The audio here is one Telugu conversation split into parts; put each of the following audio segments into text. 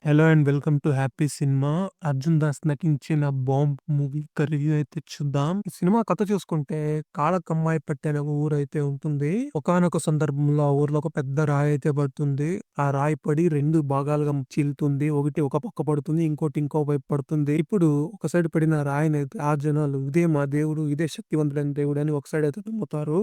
Hello and welcome to happy cinema. 'Arjun Das' నటించిన 'బాంబ్' మూవీ యొక్క రివ్యూ అయితే చూద్దాం. ఈ సినిమా కథ చూసుకుంటే కాళకమ్మాయిపట్టి అనే ఒక ఊరైతే ఉంటుంది. ఒకానొక సందర్భంలో ఆ ఊర్లో ఒక పెద్ద రాయి అయితే పడుతుంది. ఆ రాయి పడి 2 భాగాలుగా చీలుతుంది. ఒకటి ఒక పక్క పడుతుంది. ఇంకోటి ఇంకో వైపు పడుతుంది. ఇప్పుడు ఒక సైడ్ పడిన రాయినైతే ఆ జనాలు ఇదే మా దేవుడు, ఇదే శక్తివంతుడైన దేవుడు అని ఒక సైడ్ అయితే నమ్ముతారు.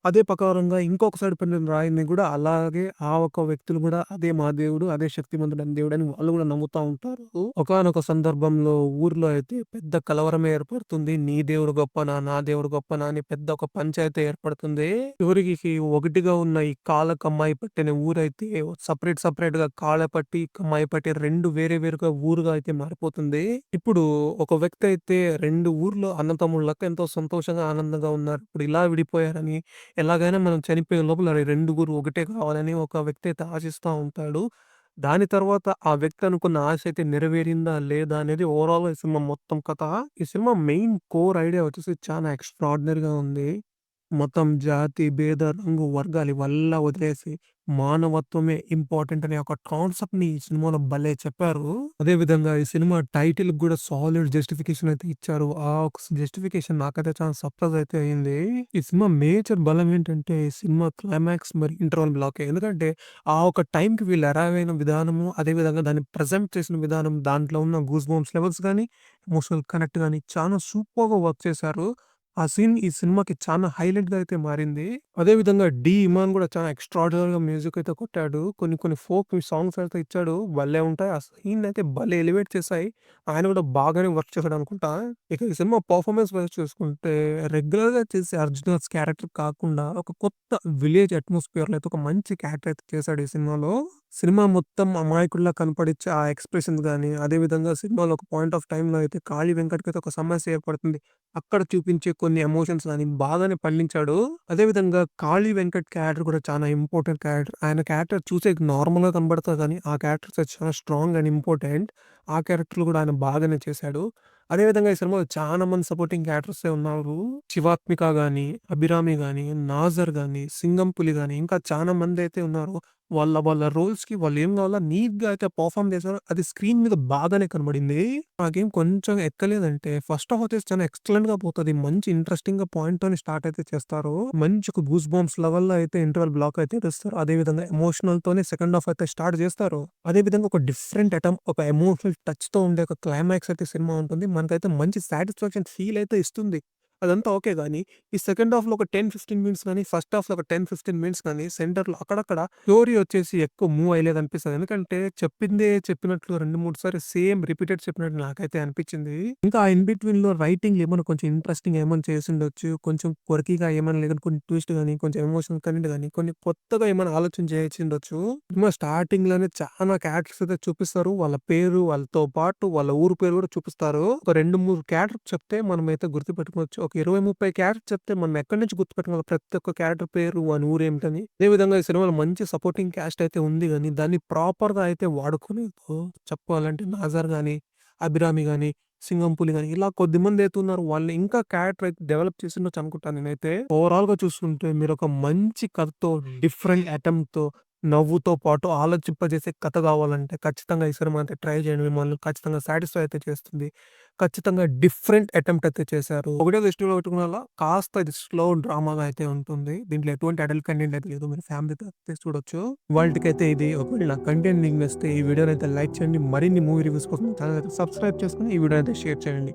అదే ప్రకారంగా ఇంకొక సైడ్ పడిన రాయిని కూడా అలాగే ఆ ఒక్క వ్యక్తులు కూడా అదే మా దేవుడు, అదే శక్తివంతుడైన దేవుడని వాళ్ళు కూడా నమ్ముతా ఉంటారు. ఒకానొక సందర్భంలో ఊర్లో అయితే పెద్ద కలవరమే ఏర్పడుతుంది. నీ దేవుడు గొప్పనా? నా దేవుడు గొప్పనా? అని పెద్ద ఒక పంచాయతీ ఏర్పడుతుంది. చివరికి ఒకటిగా ఉన్న ఈ కాళ్ళకమ్మాయిపట్టి అనే ఊరైతే సెపరేట్‌గా కాళ్ళపట్టి, కమ్మాయిపట్టి 2 వేరే వేరుగా ఊరుగా అయితే మారిపోతుంది. ఇప్పుడు ఒక వ్యక్తి అయితే 2 ఊర్లో అన్నదమ్ములు లెక్క ఎంతో సంతోషంగా, ఆనందంగా ఉన్నారు. ఇప్పుడు ఇలా విడిపోయారని ఎలాగైనా మనం చనిపోయే లోపల రెండుగురు ఒకటే కావాలని ఒక వ్యక్తి అయితే ఆశిస్తా ఉంటాడు. దాని తర్వాత ఆ వ్యక్తి అనుకున్న ఆశ అయితే నెరవేరిందా? లేదా? అనేది ఓవరాల్‌గా ఈ సినిమా మొత్తం కథ. ఈ సినిమా మెయిన్ కోర్ ఐడియా వచ్చేసి చాలా ఎక్స్‌ట్రార్డినరీగా ఉంది. మతం, జాతి, భేద, రంగు, వర్గాలు ఇవల్లా వదిలేసి మానవత్వమే ఇంపార్టెంట్ అనే ఒక కాన్సెప్ట్‌ని ఈ సినిమాలో భలే చెప్పారు. అదే విధంగా ఈ సినిమా టైటిల్‌కి గూడా సాలిడ్ జస్టిఫికేషన్ అయితే ఇచ్చారు. ఆ ఒక జస్టిఫికేషన్ నాకైతే చాలా సర్ప్రైజ్ అయితే అయింది. ఈ సినిమా మేజర్ బలం ఏంటంటే ఈ సినిమా క్లైమాక్స్ మరి ఇంటర్వల్ బ్లాకే. ఎందుకంటే ఆ ఒక టైంకి వీళ్ళు అరైవ్ అయిన విధానము, అదే విధంగా దాన్ని ప్రెజెంట్ చేసిన విధానం, దాంట్లో ఉన్న గూస్ బంప్స్ లెవెల్స్ గాని, ఎమోషనల్ కనెక్ట్ గాని చాలా సూపర్‌గా వర్క్ చేశారు. ఆ సీన్ ఈ సినిమాకి చాలా హైలైట్‌గా అయితే మారింది. అదే విధంగా 'డి ఇమాన్' గూడా చాలా ఎక్స్‌ట్రార్డినరీగా మ్యూజిక్ అయితే కొట్టాడు. కొన్ని ఫోక్ సాంగ్స్ అయితే ఇచ్చాడు. భలే ఉంటాయి. ఆ సీన్‌నయితే భలే ఎలివేట్ చేశాయి. ఆయన గూడా బాగానే వర్క్ చేశాడనుకుంటా. ఇక ఈ సినిమా పర్ఫార్మెన్స్ వైస్ చూసుకుంటే రెగ్యులర్‌గా చేసే 'అర్జున్' క్యారెక్టర్ కాకుండా ఒక కొత్త విలేజ్ అట్మాస్ఫియర్‌లో అయితే ఒక మంచి క్యారెక్టర్ అయితే చేశాడు ఈ సినిమాలో. సినిమా మొత్తం అమాయకుడిలా కనపడిచ్చే ఆ ఎక్స్‌ప్రెషన్స్ గాని, అదే విధంగా సినిమాలో ఒక పాయింట్ ఆఫ్ టైమ్‌లో అయితే కాళీ వెంకట్‌కయితే ఒక సమస్య ఏర్పడుతుంది. అక్కడ చూపించే కొన్ని ఎమోషన్స్ గాని బాగానే పండించాడు. అదే విధంగా 'కాళీ వెంకట్' క్యారెక్టర్ కూడా చాలా ఇంపార్టెంట్ క్యారెక్టర్. ఆయన క్యారెక్టర్ చూసేకి నార్మల్‌గా కనబడతది కానీ, ఆ క్యారెక్టర్స్ అయితే చాలా స్ట్రాంగ్ అండ్ ఇంపార్టెంట్. ఆ క్యారెక్టర్‌లు కూడా ఆయన బాగానే చేశాడు. అదే విధంగా ఈ సినిమాలో చాలా మంది సపోర్టింగ్ క్యారెక్టర్సే ఉన్నారు. 'శివాత్మిక' గాని, 'అభిరామి' గాని, 'నాజర్' గాని, 'సింగంపులి' గాని ఇంకా చాలా మందైతే ఉన్నారు. వాళ్ళ రోల్స్‌కి వాళ్ళేం కావాలో నీట్‌గా అయితే పెర్ఫార్మ్ చేశారు. అది స్క్రీన్ మీద బాగానే కనబడింది. నాకేం కొంచెం ఎక్కలేదంటే ఫస్ట్ హాఫ్ వచ్చేసి చాలా ఎక్సలెంట్‌గా పోతది. మంచి ఇంట్రెస్టింగ్‌గా పాయింట్‌తోని స్టార్ట్ అయితే చేస్తారు. మంచి ఒక గూస్ బంప్స్ లెవెల్‌లో అయితే ఇంటర్వల్ బ్లాక్ అయితే తెస్తారు. అదే విధంగా ఎమోషనల్‌తోనే సెకండ్ హాఫ్ అయితే స్టార్ట్ చేస్తారు. అదే విధంగా ఒక డిఫరెంట్ ఒక ఎమోషనల్ టచ్‌తో ఉండే ఒక క్లైమాక్స్ అయితే సినిమా ఉంటుంది. మనకైతే మంచి సాటిస్ఫాక్షన్ ఫీల్ అయితే ఇస్తుంది. అదంతా ఓకే గానీ, ఈ సెకండ్ హాఫ్‌లో ఒక 10, 15 మినిట్స్ గాని, ఫస్ట్ హాఫ్‌లో ఒక 10, 15 మినిట్స్ గాని సెంటర్‌లో అక్కడక్కడ స్టోరీ వచ్చేసి ఎక్కువ మూవ్ అయ్యలేదనిపిస్తది. ఎందుకంటే చెప్పిందే చెప్పినట్లు 2, 3 సార్లు సేమ్ రిపీటెడ్ చెప్పినట్టు నాకైతే అనిపించింది. ఇంకా ఇన్ బిట్వీన్‌లో రైటింగ్ ఏమన్నా కొంచెం ఇంట్రెస్టింగ్ ఏమన్నా చేసుండొచ్చు. కొంచెం క్వర్కీగా ఏమన్నా లేదంటే కొన్ని ట్విస్ట్ గాని, కొంచెం ఎమోషనల్ కంటెంట్ గాని, కొన్ని కొత్తగా ఏమైనా ఆలోచన చేసిండొచ్చు. సినిమా స్టార్టింగ్‌లోనే చానా క్యారెక్టర్స్ అయితే చూపిస్తారు. వాళ్ళ పేరు, వాళ్ళతో పాటు వాళ్ళ ఊరు పేరు కూడా చూపిస్తారు. ఒక 2, 3 క్యారెక్టర్ చెప్తే మనమైతే గుర్తుపెట్టుకోవచ్చు. ఒక 20, 30 క్యారెక్టర్ చెప్తే మనం ఎక్కడి నుంచి గుర్తుపెట్టుకోగలం ప్రతి ఒక్క క్యారెక్టర్ పేరు, వాని ఊరేమిటని. అదే విధంగా ఈ సినిమాలో మంచి సపోర్టింగ్ క్యాస్ట్ అయితే ఉంది గానీ, దాన్ని ప్రాపర్‌గా అయితే వాడుకోలేదు. చెప్పుకోవాలంటే 'నాజర్' గాని, 'అభిరామి' గాని, 'సింగంపులి' గాని ఇలా కొద్దిమందైతే ఉన్నారు. వాళ్ళని ఇంకా క్యారెక్టర్ అయితే డెవలప్ చేసుండొచ్చు అనుకుంటాను నేనైతే. ఓవరాల్‌గా చూసుకుంటే మీరొక మంచి కథతో, డిఫరెంట్ అటెంప్ట్‌తో, నవ్వుతో పాటు ఆలోచింపజేసే కథ కావాలంటే ఖచ్చితంగా ఈ సినిమా అయితే ట్రై చేయండి. మిమ్మల్ని ఖచ్చితంగా సాటిస్ఫై అయితే చేస్తుంది. ఖచ్చితంగా డిఫరెంట్ అటెంప్ట్ అయితే చేశారు. ఒకటే దృష్టిలో పెట్టుకునేలా కాస్త ఇది స్లో డ్రామాగా అయితే ఉంటుంది. దీంట్లో ఎటువంటి అడల్ట్ కంటెంట్ అయితే లేదు. మీరు ఫ్యామిలీతో అయితే చూడొచ్చు. ఇవాల్టికైతే ఇది. ఒకవేళ నా కంటెంట్ మీకు నచ్చితే ఈ వీడియోనైతే లైక్ చేయండి. మరిన్ని మూవీ రివ్యూస్ కోసం ఛానెల్ అయితే సబ్స్క్రైబ్ చేసుకొని ఈ వీడియోనైతే షేర్ చేయండి.